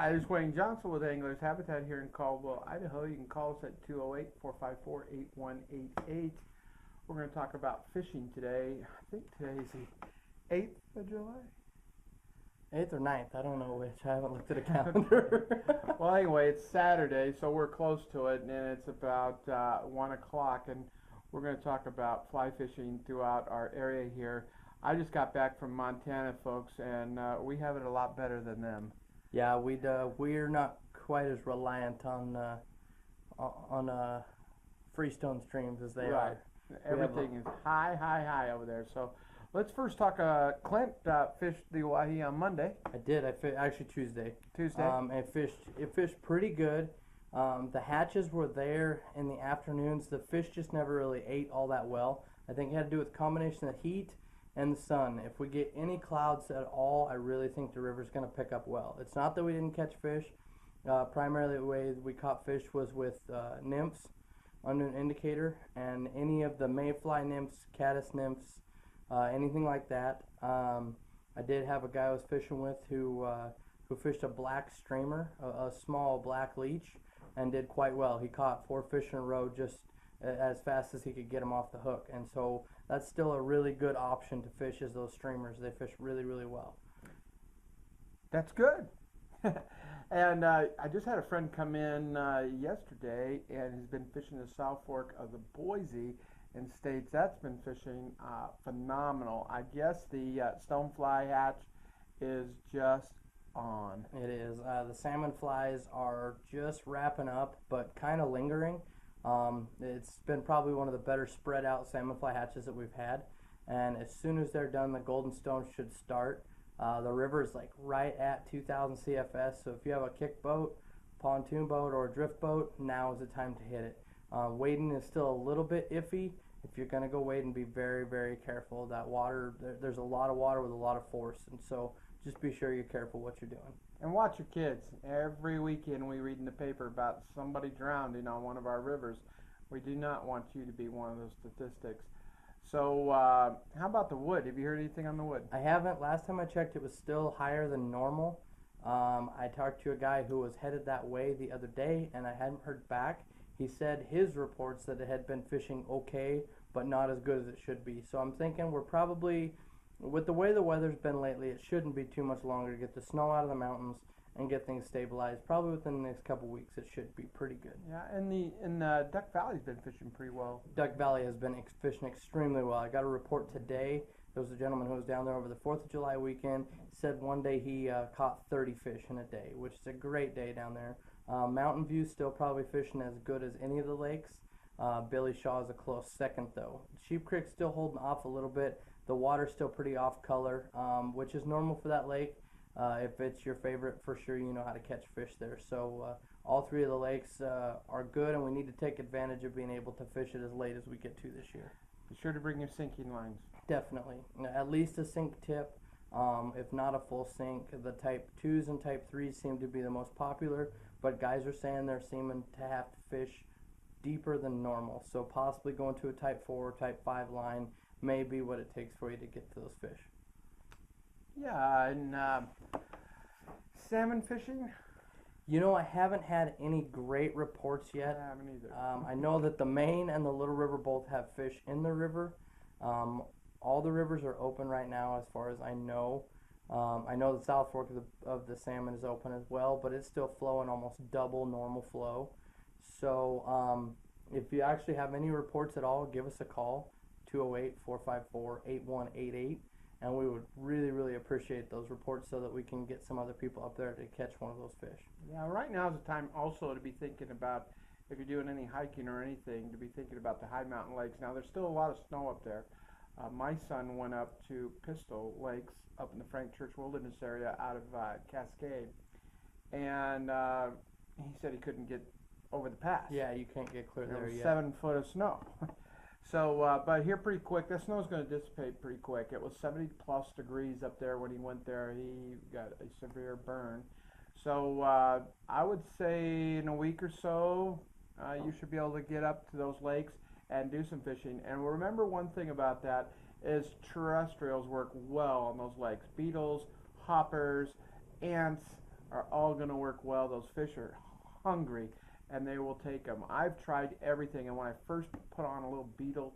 Hi, this is Wayne Johnson with Anglers Habitat here in Caldwell, Idaho. You can call us at 208-454-8188. We're going to talk about fishing today. I think today is the 8th of July. 8th or ninth, I don't know which. I haven't looked at a calendar. Well, anyway, it's Saturday, so we're close to it, and it's about 1 o'clock, and we're going to talk about fly fishing throughout our area here. I just got back from Montana, folks, and we have it a lot better than them. Yeah, we're not quite as reliant on freestone streams as they are. Everything is high over there. So let's first talk. Clint fished the Oahe on Monday. I did. Actually Tuesday. Tuesday. It fished pretty good. The hatches were there in the afternoons. The fish just never really ate all that well. I think it had to do with the combination of heat and the sun. If we get any clouds at all, I really think the river's going to pick up well. It's not that we didn't catch fish. Primarily the way we caught fish was with nymphs under an indicator, and any of the mayfly nymphs, caddis nymphs, anything like that. I did have a guy I was fishing with who fished a black streamer, a small black leech, and did quite well. He caught 4 fish in a row just as fast as he could get them off the hook, and so that's still a really good option to fish, is those streamers. They fish really, really well. That's good. And I just had a friend come in yesterday, and he's been fishing the South Fork of the Boise, and states that's been fishing phenomenal. I guess the stonefly hatch is just on. It is. The salmon flies are just wrapping up, but kind of lingering. It's been probably one of the better spread out salmon fly hatches that we've had, and as soon as they're done, the golden stone should start. The river is like right at 2,000 CFS, so if you have a kick boat, pontoon boat, or a drift boat, now is the time to hit it. Wading is still a little bit iffy. If you're going to go wading, be very, very careful. That water, there's a lot of water with a lot of force, and so just be sure you're careful what you're doing. And watch your kids. Every weekend we read in the paper about somebody drowning on one of our rivers. We do not want you to be one of those statistics. So how about the wood? Have you heard anything on the wood? I haven't. Last time I checked, it was still higher than normal. I talked to a guy who was headed that way the other day, and I hadn't heard back. He said his reports that it had been fishing okay, but not as good as it should be. So I'm thinking we're probably, with the way the weather's been lately, it shouldn't be too much longer to get the snow out of the mountains and get things stabilized. Probably within the next couple weeks, it should be pretty good. Yeah, and Duck Valley's been fishing pretty well. Duck Valley has been fishing extremely well. I got a report today. There was a gentleman who was down there over the 4th of July weekend. Said one day he caught 30 fish in a day, which is a great day down there. Mountain View's still probably fishing as good as any of the lakes. Billy Shaw is a close second, though. Sheep Creek's still holding off a little bit. The water's still pretty off color, which is normal for that lake. If it's your favorite, for sure you know how to catch fish there. So all 3 of the lakes are good, and we need to take advantage of being able to fish it as late as we get to this year. Be sure to bring your sinking lines. Definitely. At least a sink tip, if not a full sink. The type 2s and type 3s seem to be the most popular, but guys are saying they're seeming to have to fish deeper than normal. So possibly going to a type 4 or type 5 line may be what it takes for you to get to those fish. Yeah, and salmon fishing? You know, I haven't had any great reports yet. I haven't either. I know that the Main and the Little River both have fish in the river. All the rivers are open right now as far as I know. I know the South Fork of the salmon is open as well, but it's still flowing almost double normal flow. So if you actually have any reports at all, give us a call, 208-454-8188. And we would really, really appreciate those reports so that we can get some other people up there to catch one of those fish. Yeah, right now is the time also to be thinking about, if you're doing any hiking or anything, to be thinking about the high mountain lakes. Now, there's still a lot of snow up there. My son went up to Pistol Lakes up in the Frank Church Wilderness area out of Cascade. And he said he couldn't get over the pass. Yeah, you can't get clear there yet. 7 foot of snow. So, but here pretty quick, that snow's going to dissipate pretty quick. It was 70 plus degrees up there when he went there. He got a severe burn. So I would say in a week or so, you should be able to get up to those lakes and do some fishing. And remember one thing about that is terrestrials work well on those lakes. Beetles, hoppers, ants, are all going to work well. Those fish are hungry, and they will take them. I've tried everything, and when I first put on a little beetle,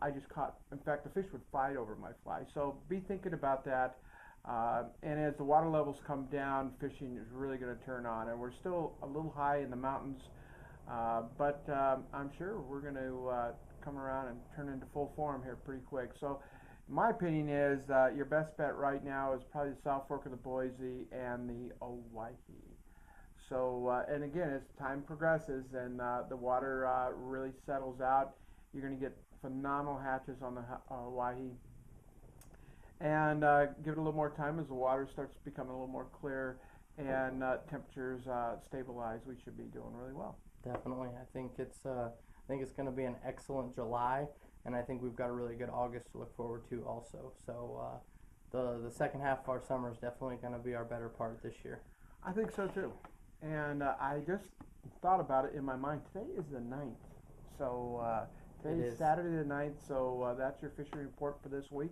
I just caught, in fact, the fish would fight over my fly. So be thinking about that. And as the water levels come down, fishing is really going to turn on. And we're still a little high in the mountains, but I'm sure we're going to come around and turn into full form here pretty quick. So my opinion is your best bet right now is probably the South Fork of the Boise and the Owyhee. So, and again, as time progresses and the water really settles out, you're going to get phenomenal hatches on the Owyhee. And give it a little more time as the water starts becoming a little more clear and temperatures stabilize. We should be doing really well. Definitely, I think it's going to be an excellent July, and I think we've got a really good August to look forward to also. So the second half of our summer is definitely going to be our better part this year. I think so too. And I just thought about it in my mind. Today is the 9th. So today is Saturday the 9th. So that's your fishery report for this week.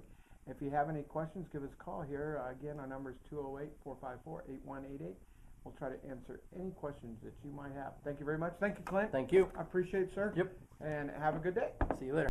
If you have any questions, give us a call here. Again, our number is 208-454-8188. We'll try to answer any questions that you might have. Thank you very much. Thank you, Clint. Thank you. I appreciate it, sir. Yep. And have a good day. See you later.